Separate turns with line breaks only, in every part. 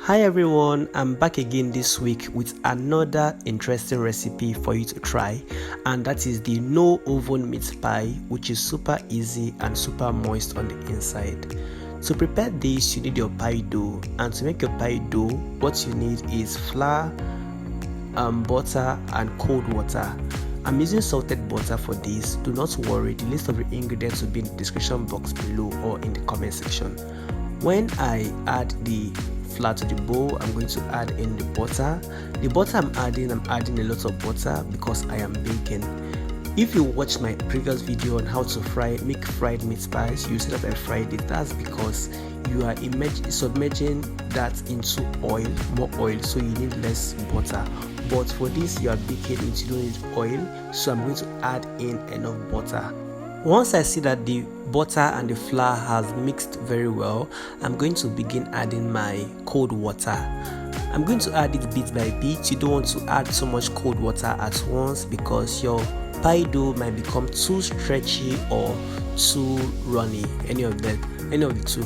Hi everyone, I'm back again this week with another interesting recipe for you to try, and that is the no oven meat pie, which is super easy and super moist on the inside. To prepare this, you need your pie dough, and to make your pie dough, what you need is flour, butter and cold water. I'm using salted butter for this. Do not worry, the list of the ingredients will be in the description box below or in the comment section. When I add the flour to the bowl, I'm going to add in the butter. The butter I'm adding a lot of butter because I am baking. If you watch my previous video on how to make fried meat pies, you see that I fried it. That's because you are submerging that into more oil, so you need less butter. But for this, you are baking it, you don't need oil, so I'm going to add in enough butter. Once I see that the butter and the flour has mixed very well, I'm going to begin adding my cold water. I'm going to add it bit by bit. You don't want to add so much cold water at once because your pie dough might become too stretchy or too runny, any of the two.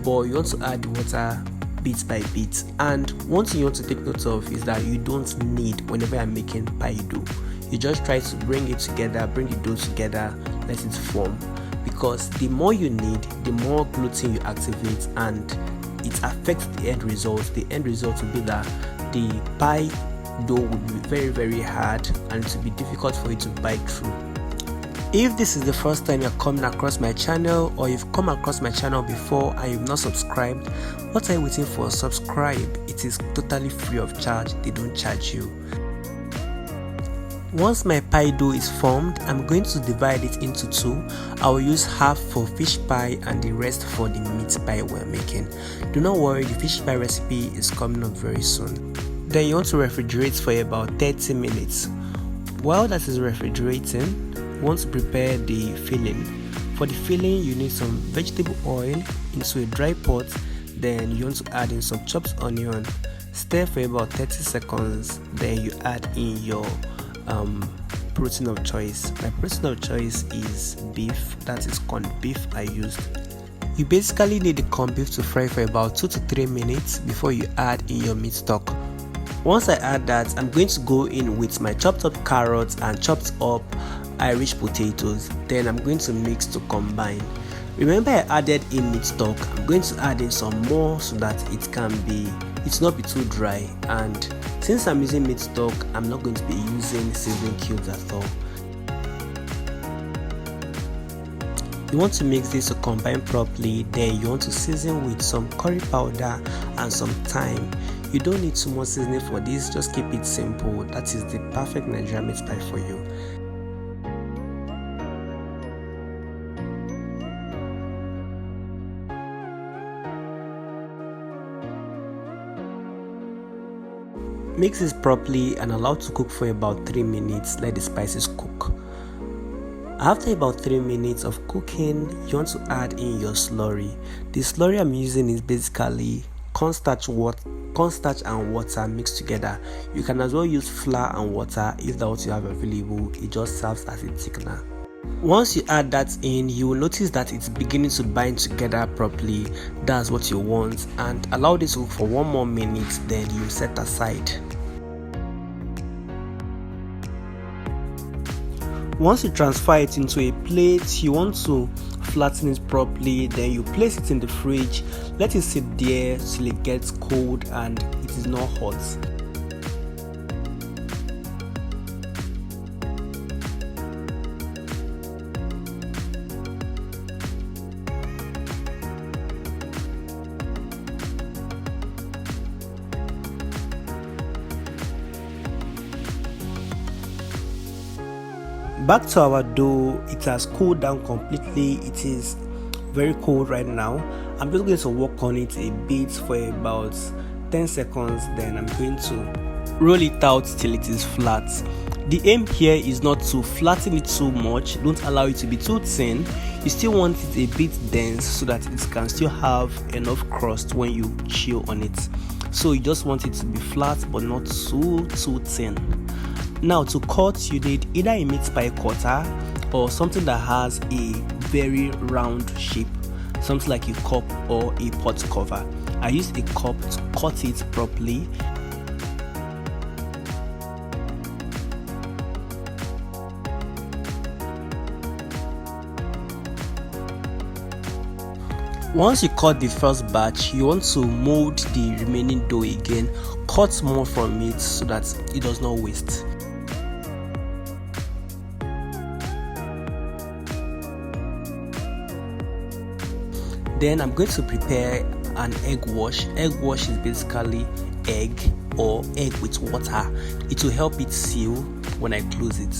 But you want to add the water bit by bit. And one thing you want to take note of is that you don't knead whenever you're making pie dough. You just try to bring the dough together, let it form, because the more you knead, the more gluten you activate, and it affects the end result. The end result will be that the pie dough will be very, very hard, and it will be difficult for you to bite through. If this is the first time you're coming across my channel, or you've come across my channel before and you've not subscribed, what are you waiting for? Subscribe. It is totally free of charge. They don't charge you. Once my pie dough is formed, I'm going to divide it into two. I will use half for fish pie and the rest for the meat pie we're making. Do not worry, the fish pie recipe is coming up very soon. Then you want to refrigerate for about 30 minutes. While that is refrigerating, you want to prepare the filling. For the filling, you need some vegetable oil into a dry pot. Then you want to add in some chopped onion. Stir for about 30 seconds. Then you add in your protein of choice. My protein of choice is beef, that is corned beef I used. You basically need the corned beef to fry for about 2 to 3 minutes before you add in your meat stock. Once I add that, I'm going to go in with my chopped up carrots and chopped up Irish potatoes. Then I'm going to mix to combine. Remember, I added in meat stock. I'm going to add in some more so that it's not be too dry, and since I'm using meat stock, I'm not going to be using seasoning cubes at all. You want to mix this to combine properly. Then you want to season with some curry powder and some thyme. You don't need too much seasoning for this, just keep it simple. That is the perfect Nigerian meat pie for you. Mix this properly and allow to cook for about 3 minutes. Let the spices cook. After about 3 minutes of cooking, you want to add in your slurry. The slurry I'm using is basically cornstarch and water mixed together. You can as well use flour and water if that's what you have available. It just serves as a thickener. Once you add that in, you will notice that it's beginning to bind together properly. That's what you want, and allow this to cook for 1 more minute. Then you set aside. Once you transfer it into a plate, you want to flatten it properly. Then you place it in the fridge. Let it sit there till it gets cold and it is not hot. Back to our dough. It has cooled down completely. It is very cold right now. I'm just going to work on it a bit for about 10 seconds. Then I'm going to roll it out till it is flat. The aim here is not to flatten it too much. Don't allow it to be too thin. You still want it a bit dense so that it can still have enough crust when you chew on it. So you just want it to be flat but not too thin. Now to cut, you need either a meat pie cutter or something that has a very round shape, something like a cup or a pot cover. I used a cup to cut it properly. Once you cut the first batch, you want to mold the remaining dough again, cut more from it so that it does not waste. Then I'm going to prepare an egg wash. Egg wash is basically egg or egg with water. It will help it seal when I close it.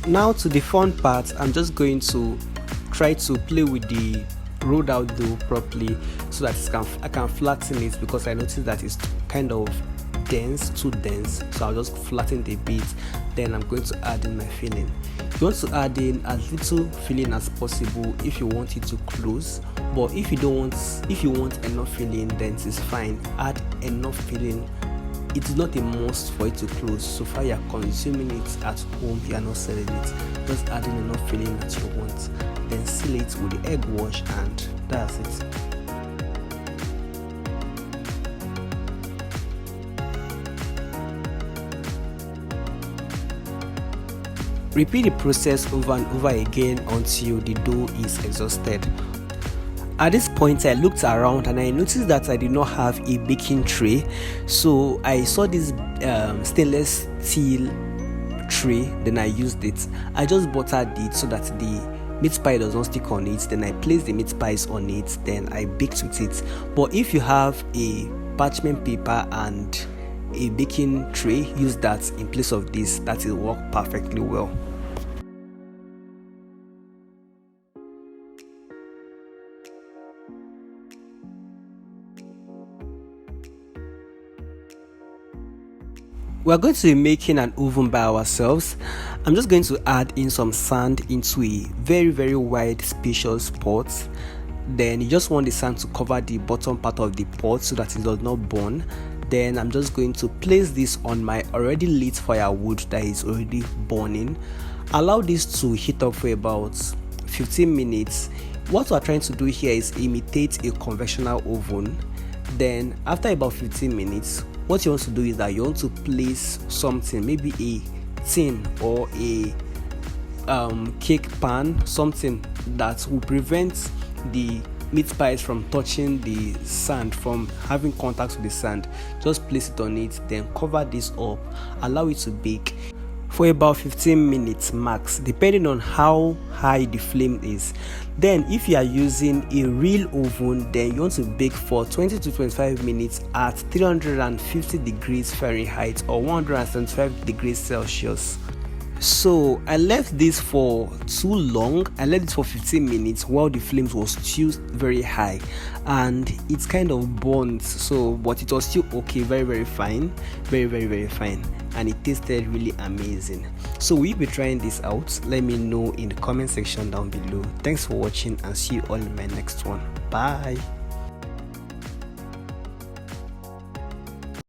Now to the fun part, I'm just going to try to play with the rolled out dough properly so that I can flatten it, because I noticed that it's kind of too dense, so I'll just flatten it a bit. Then I'm going to add in my filling. You want to add in as little filling as possible if you want it to close, but if you want enough filling, then it's fine. Add enough filling. It's not a must for it to close. So far you're consuming it at home, you are not selling it. Just adding enough filling that you want, then seal it with the egg wash, and that's it. Repeat the process over and over again until the dough is exhausted. At this point, I looked around and I noticed that I did not have a baking tray. So I saw this stainless steel tray, then I used it. I just buttered it so that the meat pie does not stick on it. Then I placed the meat pies on it, then I baked with it. But if you have a parchment paper and a baking tray, use that in place of this. That will work perfectly well. We're going to be making an oven by ourselves. I'm just going to add in some sand into a very wide spacious pot. Then you just want the sand to cover the bottom part of the pot so that it does not burn. Then I'm just going to place this on my already lit firewood that is already burning. Allow this to heat up for about 15 minutes. What we're trying to do here is imitate a conventional oven. Then after about 15 minutes, what you want to do is that you want to place something, maybe a tin or a cake pan, something that will prevent the meat pies from touching the sand, from having contact with the sand. Just place it on it, then cover this up, allow it to bake for about 15 minutes max, depending on how high the flame is. Then if you are using a real oven, then you want to bake for 20 to 25 minutes at 350 degrees Fahrenheit or 175 degrees Celsius. So I left this for too long. I left it for 15 minutes while the flames was still very high, and it's kind of burnt, so but it was still okay, very fine, very fine, and it tasted really amazing. So we'll be trying this out. Let me know in the comment section down below. Thanks for watching, and see you all in my next one. Bye.